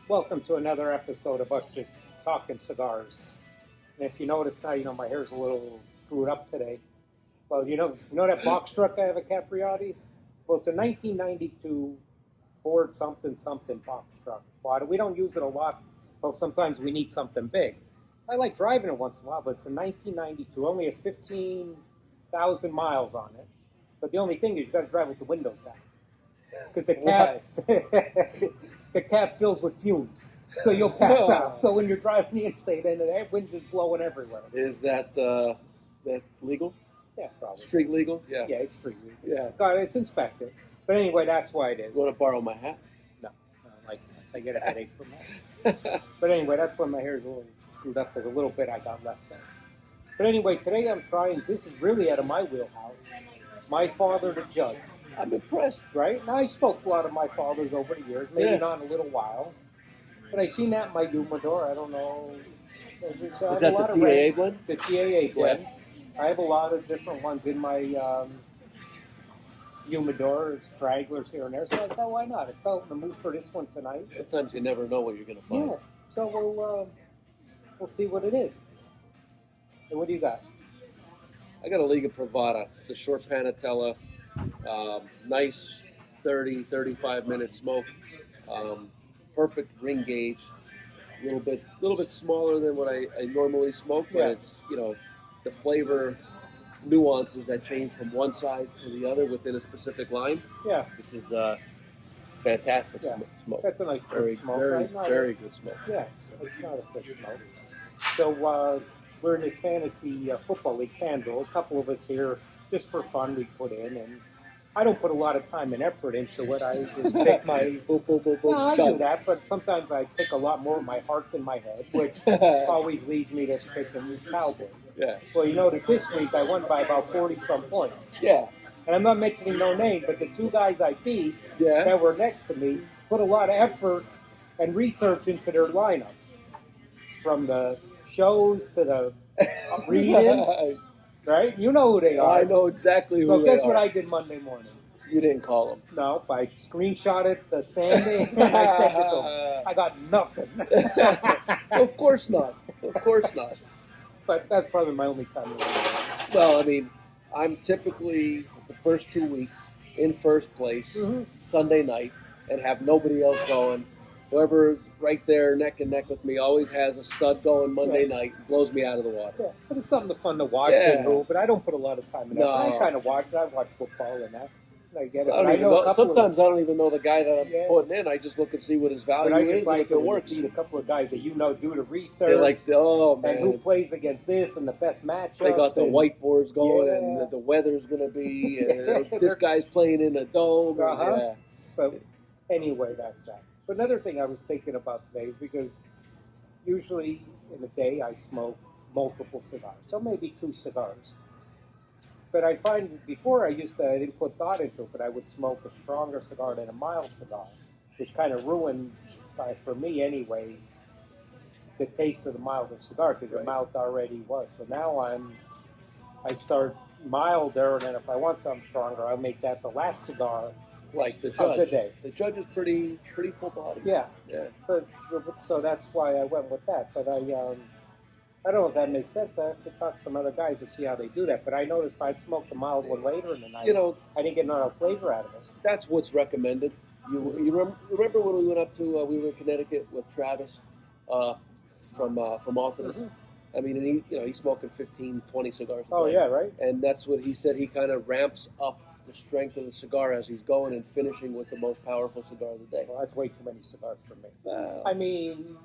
Welcome to another episode of us just talking cigars. And if you noticed how my hair's a little screwed up today, well, you know that box truck I have at Capriati's? Well, it's a 1992 Ford something something box truck. But we don't use it a lot. Well, sometimes we need something big. I like driving it once in a while, but it's a 1992. Only has 15,000 miles on it. But the only thing is you got to drive with the windows down because the cab fills with fumes, so you'll pass out. So when you're driving the interstate and the wind's just blowing everywhere. Is that legal? Yeah, probably. Street legal? Yeah. Yeah, it's free. Yeah. God, it's inspected. But anyway, that's why it is. You want to borrow my hat? No, I don't like that. I get a headache from that. But anyway, that's why my hair is a little screwed up. There's a little bit I got left there. But anyway, today I'm trying. This is really out of my wheelhouse. My Father the Judge. I'm impressed. Right? Now, I smoked a lot of my fathers over the years, maybe not in a little while. But I seen that in my humidor. I don't know. Is that the TAA blend? The TAA blend. I have a lot of different ones in my humidor, stragglers here and there. So I thought, why not? I felt in the mood for this one tonight. Sometimes you never know what you're going to find. Yeah. So we'll see what it is. And what do you got? I got a Liga Privata. It's a short Panatella. Nice 30, 35 minute smoke. Perfect ring gauge. A little bit smaller than what I normally smoke, but it's, the flavor nuances that change from one size to the other within a specific line. Yeah. This is fantastic smoke. That's a nice Very, smoke. very, right? very good smoke. Yeah, it's not a quick smoke. So we're in this fantasy football league, FanDuel. A couple of us here, just for fun, we put in. And I don't put a lot of time and effort into it. I just pick my boop, boop, boop, boop. No, I do that, but sometimes I pick a lot more of my heart than my head, which always leads me to pick the Cowboys. Yeah. Well, you notice this week I won by about 40-some points. Yeah. And I'm not mentioning no name, but the two guys I beat that were next to me put a lot of effort and research into their lineups. From the shows to the reading, right? You know who they are. I know exactly who they are. So guess what I did Monday morning? You didn't call them. No, I screenshotted the standing and I sent it to them. I got nothing. Of course not. Of course not. But that's probably my only time. Well, I mean, I'm typically the first 2 weeks in first place Sunday night and have nobody else going. Whoever's right there neck and neck with me always has a stud going Monday night, blows me out of the water. Yeah, but it's something fun to watch and move, but I don't put a lot of time in it. No. I kind of watch it. I watch football and that. I get So it. sometimes I don't even know the guy that I'm putting in. I just look and see what his value is and if it works. Beat a couple of guys that do the research. They're like, oh, man. And who plays against this and the best matchup. They got the whiteboards going and the weather's going to be, and this guy's playing in a dome. But anyway, that's that. But another thing I was thinking about today is because usually in a day I smoke multiple cigars, so maybe 2 cigars. But I find before I didn't put thought into it, but I would smoke a stronger cigar than a mild cigar, which kind of ruined, for me anyway, the taste of the milder cigar because the mouth already was. So now I start milder, and then if I want something stronger, I'll make that the last cigar. Like the Judge. Of the day. The Judge is pretty full body. Yeah. Yeah. But so that's why I went with that. But I don't know if that makes sense. I have to talk to some other guys to see how they do that. But I noticed if I'd smoked the mild one later in the night, I didn't get none of the flavor out of it. That's what's recommended. You remember when we went up to we were in Connecticut with Travis from Altonus? I mean, and he's smoking 15, 20 cigars a day. Oh yeah, right. And that's what he said. He kind of ramps up the strength of the cigar as he's going and finishing with the most powerful cigar of the day. Well, that's way too many cigars for me. I mean,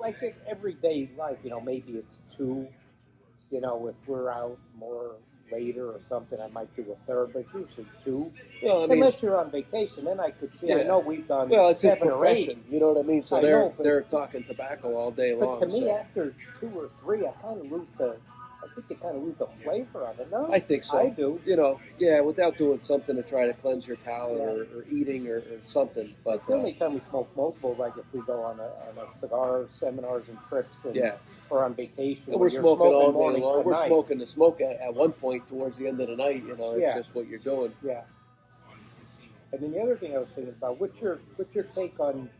like everyday life, maybe it's 2. If we're out more later or something, I might do a third, but it's usually 2. Unless you're on vacation, then I could see. I know we've done. Well, it's his 7 or 8. profession. You know what I mean? So they're talking tobacco all day long. But to me, after 2 or 3, I kind of lose the. I think you kind of lose the flavor of it, no? I think so. I do. Without doing something to try to cleanse your palate or eating or something. But the only time we smoke multiple, like if we go on a cigar seminars and trips, or on vacation, and we're smoking all day long. We're night. smoking the smoke at one point towards the end of the night. It's just what you're doing. Yeah. And then the other thing I was thinking about, what's your take on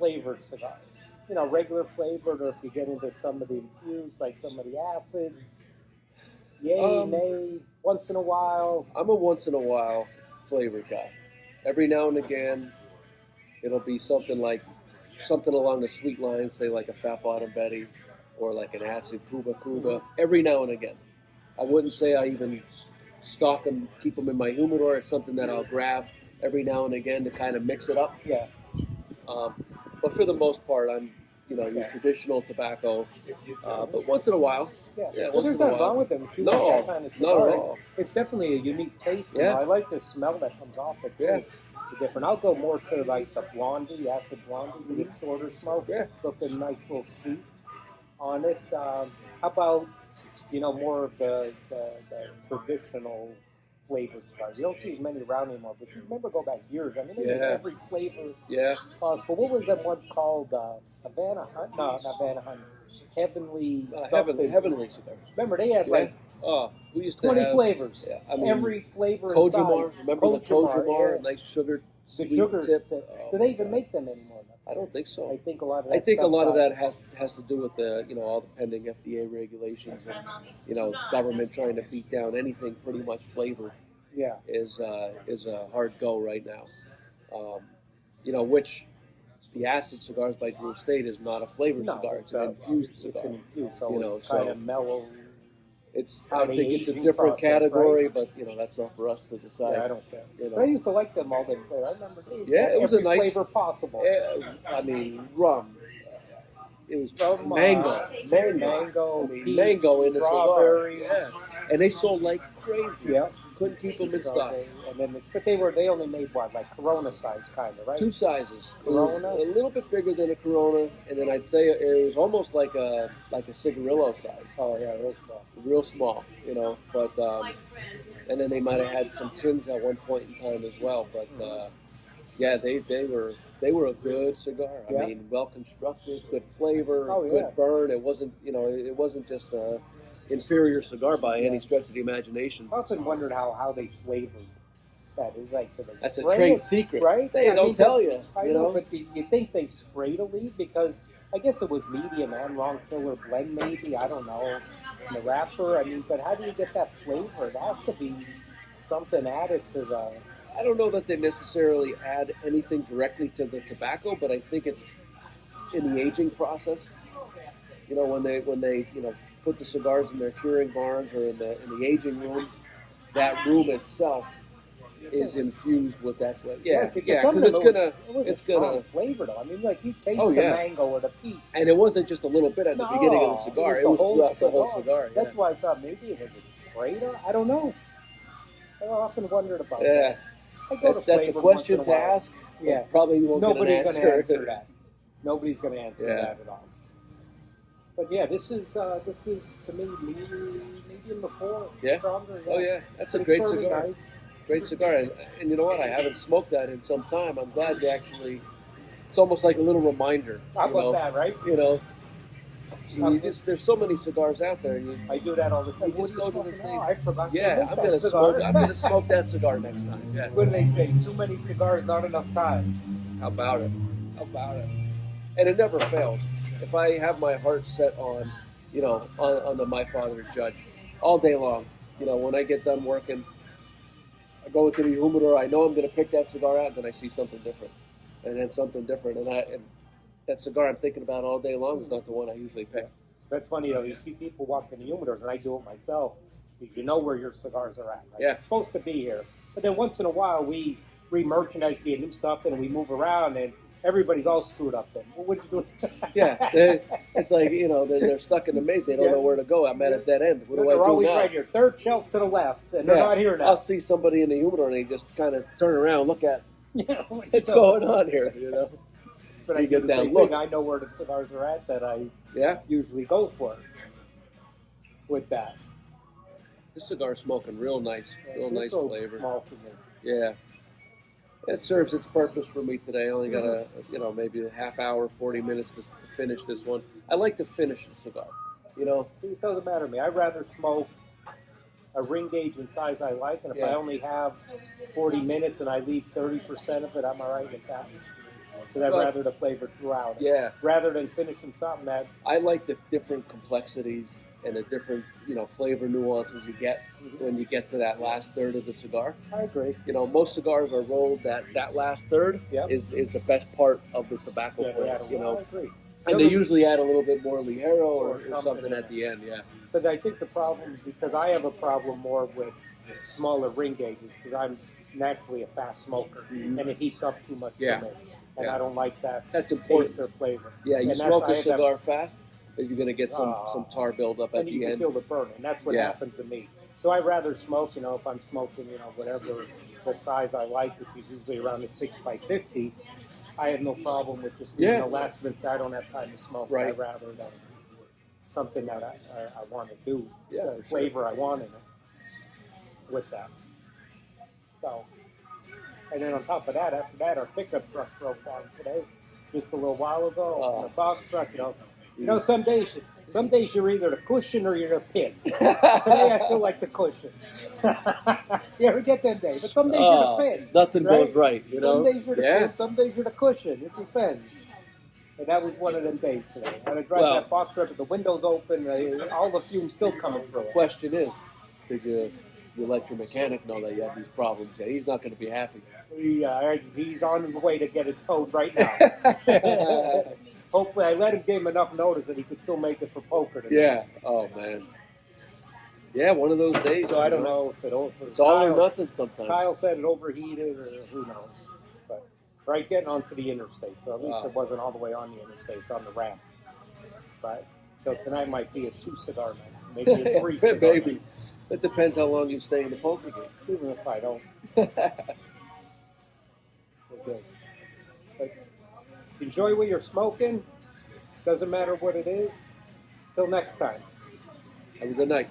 flavored cigars? You know, regular flavored, or if you get into some of the infused, like some of the acids. Yay, nay, once in a while. I'm a once in a while flavor guy. Every now and again, it'll be something along the sweet lines, say like a Fat Bottom Betty or like an acid Cuba Cuba. Every now and again. I wouldn't say I even stock them, keep them in my humidor. It's something that I'll grab every now and again to kind of mix it up. Yeah. But for the most part, I'm, your traditional tobacco. But once in a while. Yeah, well, there's nothing wrong with them. If you like that kind of cigar, not at all. it's definitely a unique taste. Yeah. I like the smell that comes off it, too. Yeah. Different. I'll go more to like the blondie, acid blondie, to get shorter smoke. Yeah. Looking nice little sweet on it. How about, more of the traditional flavored cigars? You don't see as many around anymore, but you remember go back years. I mean, they made every flavor possible. What was that one called? Havana Hunt? No, not Havana Hunt. Heavenly Heavenly cigars. Remember, they had like we used to 20 have flavors. Yeah, I mean, every flavor Kojimar. inside. Remember the Kojimar? Yeah. Nice sugar, The sweet sugar tip. Do they even make them anymore? I don't think so. I think a lot of that. I think a lot of stuff that has to do with the all the pending FDA regulations and government trying to beat down anything pretty much flavored. Yeah. Is a hard go right now. Which the acid cigars by Drew Estate is not a flavored cigar; it's an infused cigar. It's an infused, so it's so kind of mellow. I think it's a different category, right? But that's not for us to decide. Yeah, I don't care. But I used to like them all day. I remember these. Yeah, it was every a nice flavor possible. I mean, rum. It was Rum, mango, mango in the cigar. Yeah, and they sold like crazy. Yeah. Couldn't keep them in stock. And then, but they only made what, like Corona size kind of, right? 2 sizes. Corona, a little bit bigger than a Corona, and then I'd say it was almost like a cigarillo size. Oh yeah, real small, But and then they might have had some tins at one point in time as well. But they were a good cigar. I mean, well constructed, good flavor, good burn. It wasn't just a inferior cigar by any stretch of the imagination. I often wondered how they flavored that. Is like, that's a trade secret, right? They don't tell you. I know, but you think they sprayed a leaf because I guess it was medium and long filler blend, maybe. I don't know. In the wrapper, I mean, but how do you get that flavor? It has to be something added to the. I don't know that they necessarily add anything directly to the tobacco, but I think it's in the aging process. When they put the cigars in their curing barns or in the aging rooms, that room itself is infused with that flavor. Because it's gonna flavor though. I mean, like you taste the mango or the peach, and it wasn't just a little bit at the beginning of the cigar. It was throughout the whole cigar. That's why I thought maybe it was sprayed. I don't know. I often wondered about that. That's a question to ask. Yeah, probably won't Nobody's going to answer that. Nobody's going to answer that at all. But yeah, this is to me medium before. Yeah. Stronger. Oh yeah, that's a great cigar. Nice. Great cigar, and you know what? I haven't smoked that in some time. I'm glad you actually. It's almost like a little reminder. How about that, right? There's so many cigars out there. I do that all the time. You just go to the same. I forgot. Yeah, I'm gonna smoke that cigar next time. Yeah. What do they say? Too many cigars, not enough time. How about it? And it never fails. If I have my heart set on, on the My Father Judge, all day long. When I get done working, I go into the humidor. I know I'm going to pick that cigar out, and then I see something different, and then something different, and that cigar I'm thinking about all day long is not the one I usually pick. That's funny, you see people walk in the humidors, and I do it myself, because you know where your cigars are at. Right? Yeah. It's supposed to be here. But then once in a while, we re-merchandise, get new stuff, and we move around, and everybody's all screwed up then. Well, what'd you do? It's like, they're stuck in the maze. They don't know where to go. I'm at a dead end. What do I do now? They're always right here. Third shelf to the left, and they're not here now. I'll see somebody in the humidor, and they just kind of turn around and look at what's going on here, But I get that look. I know where the cigars are at that I usually go for with that. This cigar is smoking real nice flavor. Small for me. Yeah. It serves its purpose for me today. I only got maybe a half hour, 40 minutes to finish this one. I like to finish a cigar, See, it doesn't matter to me. I'd rather smoke a ring gauge in size I like, and if I only have 40 minutes and I leave 30% of it, I'm all right with that. Because I'd But- rather the flavor throughout. it. Yeah, Rather than finishing something that. I like the different complexities and the different, flavor nuances you get when you get to that last third of the cigar. I agree. Most cigars are rolled that last third Yep. is the best part of the tobacco Yeah, plant, I agree. and they usually add a little bit more Ligero Or or something something in at the end, yeah. But I think the problem, because I have a problem more with smaller ring gauges, because I'm naturally a fast smoker, and it heats up too much Yeah. for me. And Yeah. I don't like that That's taste important. or flavor. Yeah, you And smoke I a have that- cigar fast, and you're going to get some Ah. tar buildup at and you the can end. feel the burn, and that's what Yeah. happens to me. So I rather smoke, if I'm smoking, whatever the size I like, which is usually around the 6x50. I have no problem with just leaving Yeah. the last minute. I don't have time to smoke. Right. I'd rather that something that I want to do, Yeah, the for sure. flavor I want in it with that. So, and then on top of that, after that, our pickup truck broke down today, just a little while ago. Oh. The box truck, some days you're either the cushion or you're the pin. Today I feel like the cushion. You ever get that day? But some days you're the pin. Nothing right? goes right, Some days you're the Yeah. pin, some days you're the cushion. It depends. And that was one of them days today. I had to drive Well- that box truck with the windows open, all the fumes still coming through it. Question is, did you let your mechanic know that you have these problems? Yeah, he's not going to be happy. He's on his way to get it towed right now. Hopefully, I let him give him enough notice that he could still make it for poker today. Yeah. Oh man. Yeah, one of those days. So I don't know if It's all or nothing sometimes. Kyle said it overheated, or who knows. But right, getting onto the interstate, so at least it wasn't all the way on the interstate. It's on the ramp. But so tonight might be a 2-cigar night, maybe a 3-cigar Maybe. night. It depends how long you stay in the poker game. Even if I don't, we're good. But enjoy what you're smoking. Doesn't matter what it is. Till next time. Have a good night.